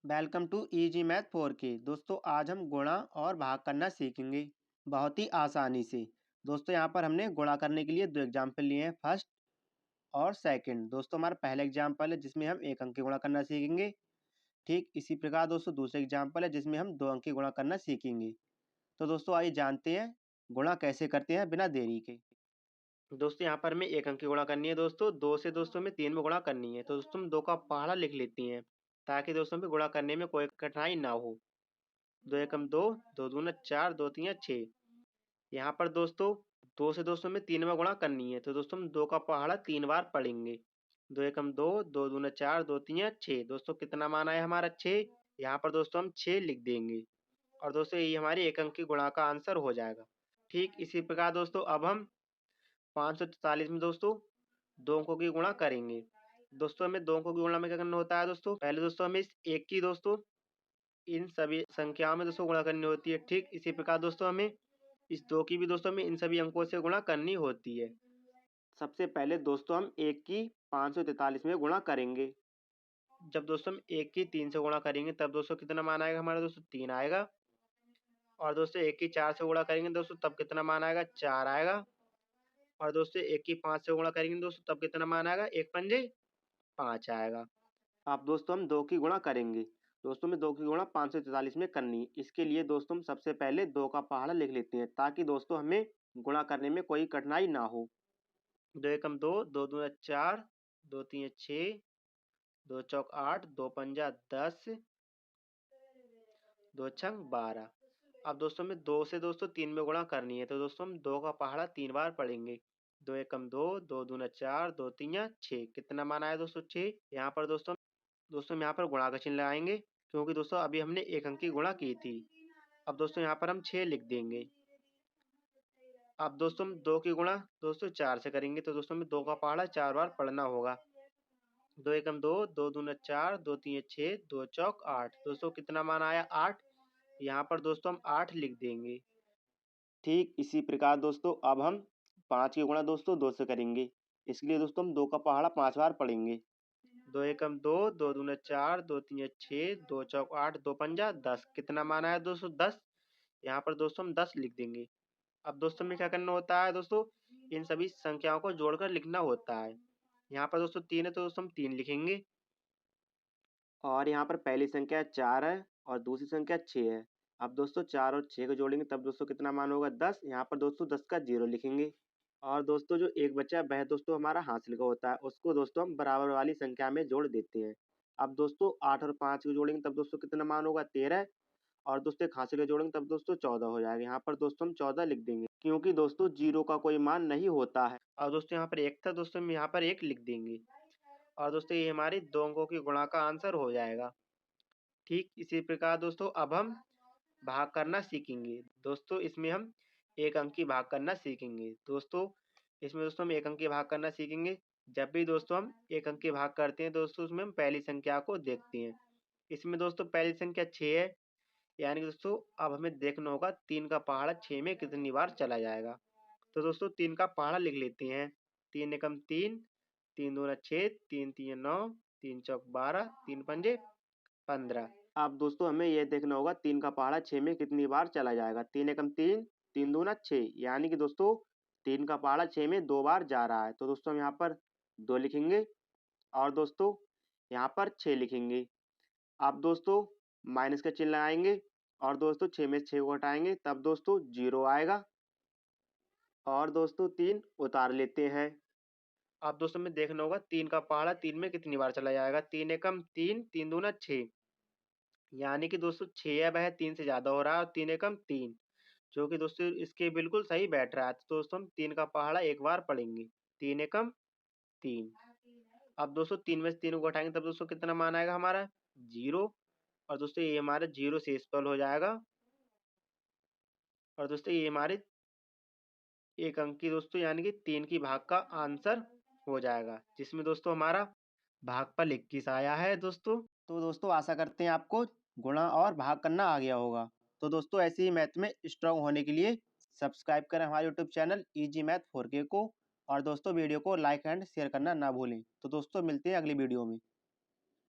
Welcome to easy math 4K। दोस्तों आज हम गुणा और भाग करना सीखेंगे बहुत ही आसानी से। दोस्तों यहाँ पर हमने गुणा करने के लिए दो एग्जाम्पल लिए हैं, फर्स्ट और सेकंड। दोस्तों हमारा पहला एग्जाम्पल है जिसमें हम एक अंक की गुणा करना सीखेंगे। ठीक इसी प्रकार दोस्तों दूसरा एग्जाम्पल है जिसमें हम दो अंक की गुणा करना सीखेंगे। तो दोस्तों आइए जानते हैं गुणा कैसे करते हैं बिना देरी के। दोस्तों यहाँ पर हमें एक अंक की गुणा करनी है। दोस्तों दो से दोस्तों में तीन में गुणा करनी है, तो दोस्तों हम दो का पहाड़ा लिख लेती हैं ताकि दोस्तों में गुणा करने में कोई कठिनाई ना हो। दो एकम दो, दो दूना चार, दो तीन छः। यहाँ पर दोस्तों दो से दोस्तों में तीन में गुणा करनी है, तो दोस्तों हम दो का पहाड़ा तीन बार पढ़ेंगे। दो एकम दो, दो दूना चार, दो तीन छः। दोस्तों कितना मान आया हमारा छः। यहाँ पर दोस्तों हम छः लिख देंगे और दोस्तों ये हमारी एक अंक की गुणा का आंसर हो जाएगा। ठीक इसी प्रकार दोस्तों अब हम 543 में दोस्तों दो अंकों की गुणा करेंगे। दोस्तों हमें दो अंकों की गुणा में क्या करना होता है दोस्तों, पहले दोस्तों हमें इस एक की दोस्तों इन सभी संख्याओं में दोस्तों गुणा करनी होती है। ठीक इसी प्रकार दोस्तों हमें इस दो की भी दोस्तों हमें इन सभी अंकों से गुणा करनी होती है। सबसे पहले दोस्तों हम एक की 543 में गुणा करेंगे। जब दोस्तों हम एक की 3 से गुणा करेंगे तब दोस्तों कितना मान आएगा हमारा दोस्तों 3 आएगा। और दोस्तों एक की 4 से गुणा करेंगे दोस्तों तब कितना मान आएगा 4 आएगा। और दोस्तों एक की 5 से गुणा करेंगे दोस्तों तब कितना मान आएगा, एक पंजे 5 आएगा। अब दोस्तों हम दो की गुणा करेंगे। दोस्तों में दो की गुणा 543 में करनी है। इसके लिए दोस्तों हम सबसे पहले दो का पहाड़ा लिख लेते हैं ताकि दोस्तों हमें गुणा करने में कोई कठिनाई ना हो। दो एकम दो, दो दूना चार, दो तीन छः, दो चौक 8, दो पंजा 10, दो छंग 12। अब दोस्तों में दो से दोस्तों तीन में गुणा करनी है, तो दोस्तों हम दो का पहाड़ा तीन बार पढ़ेंगे। दो एकम दो, दो दूना चार, दो तीन छः। कितना मान आया दोस्तों 6। यहाँ पर दोस्तों हम यहाँ पर गुणा का चिन्ह लगाएंगे क्योंकि दोस्तों अभी हमने एक अंक की गुणा की थी। अब दोस्तों यहाँ पर हम 6 लिख देंगे। अब दोस्तों हम दो की गुणा दोस्तों 4 से करेंगे, तो दोस्तों हमें दो का पहाड़ा 4 बार पढ़ना होगा। दो एकम दो, दो दूना चार, दो तीन छः, दो चौक 8। दोस्तों कितना मान आया 8। यहाँ पर दोस्तों हम 8 लिख देंगे। ठीक इसी प्रकार दोस्तों अब हम 5 की गुणा दोस्तों 2 से करेंगे। इसलिए दोस्तों हम दो का पहाड़ा 5 बार पढ़ेंगे। दो एकम दो, दो दूना चार, दो तीन छः, दो चौक 8, दो पंजा 10। कितना मान आया दोस्तों 10। यहाँ पर दोस्तों हम 10 लिख देंगे। अब दोस्तों में क्या करना होता है दोस्तों, इन सभी संख्याओं को जोड़कर लिखना होता है। यहाँ पर दोस्तों 3 है तो दोस्तों हम 3 लिखेंगे। और यहाँ पर पहली संख्या 4 है और दूसरी संख्या 6 है। अब दोस्तों 4 और 6 को जोड़ेंगे तब दोस्तों कितना मान होगा 10। यहाँ पर दोस्तों 10 का 0 लिखेंगे। और दोस्तों जो एक बचा वह दोस्तों हमारा हासिल का होता है, उसको दोस्तों हम बराबर वाली संख्या में जोड़ देते हैं। अब दोस्तों 8 और 5 को जोड़ेंगे तब दोस्तों कितना मान होगा 13। और दोस्तों एक हासिल का जोड़ेंगे तब दोस्तों 14 हो जाएगा। यहाँ पर दोस्तों हम 14 लिख देंगे क्योंकि दोस्तों 0 का कोई मान नहीं होता है। और दोस्तों यहाँ पर 1 था, दोस्तों हम यहाँ पर 1 लिख देंगे। और दोस्तों ये हमारी दो अंकों की गुणा का आंसर हो जाएगा। ठीक इसी प्रकार दोस्तों अब हम भाग करना सीखेंगे। दोस्तों इसमें हम एक अंक की भाग करना सीखेंगे। दोस्तों इसमें दोस्तों हम एक अंक की भाग करना सीखेंगे। जब भी दोस्तों हम एक अंक की भाग करते हैं दोस्तों उसमें हम पहली संख्या को देखते हैं। इसमें दोस्तों पहली संख्या 6 है, यानी कि दोस्तों अब हमें देखना होगा 3 का पहाड़ा 6 में कितनी बार चला जाएगा। तो दोस्तों 3 का पहाड़ा लिख लेते हैं। 3 एकम 3, 3 दूना 6, 3 तीन 9, 3 चौक 12, 3 पंजे 15। अब दोस्तों हमें यह देखना होगा 3 का पहाड़ा 6 में कितनी बार चला जाएगा। 3 एकम 3, 3 दूना 6, यानी कि दोस्तों 3 का पहाड़ा 6 में 2 बार जा रहा है। तो दोस्तों हम यहाँ पर 2 लिखेंगे और दोस्तों यहाँ पर 6 लिखेंगे। अब दोस्तों माइनस का चिन्ह लगाएंगे और दोस्तों 6 में 6 को घटाएंगे तब दोस्तों 0 आएगा। और दोस्तों 3 उतार लेते हैं। अब दोस्तों में देखना होगा 3 का पहाड़ा 3 में कितनी बार चला जाएगा। 3 एकम 3, 3 दूना 6, यानी कि दोस्तों 6 अब है 3 से ज़्यादा हो रहा है और 3 एकम 3, जो कि दोस्तों इसके बिल्कुल सही बैठ रहा है। तो दोस्तों हम 3 का पहाड़ा एक बार पढ़ेंगे। 3 एकम 3। अब दोस्तों 3 में से 3 को घटाएंगे तब दोस्तों कितना मान आएगा हमारा 0। और दोस्तों ये हमारा 0 से स्पेल हो जाएगा। और दोस्तों ये हमारे एक अंक की दोस्तों यानी कि 3 की भाग का आंसर हो जाएगा, जिसमें दोस्तों हमारा भागफल 21 आया है दोस्तों। तो दोस्तों आशा करते हैं आपको गुणा और भाग करना आ गया होगा। तो दोस्तों ऐसे ही मैथ में स्ट्रांग होने के लिए सब्सक्राइब करें हमारे YouTube channel easy math 4K को। और दोस्तों वीडियो को लाइक एंड शेयर करना ना भूलें। तो दोस्तों मिलते हैं अगली वीडियो में।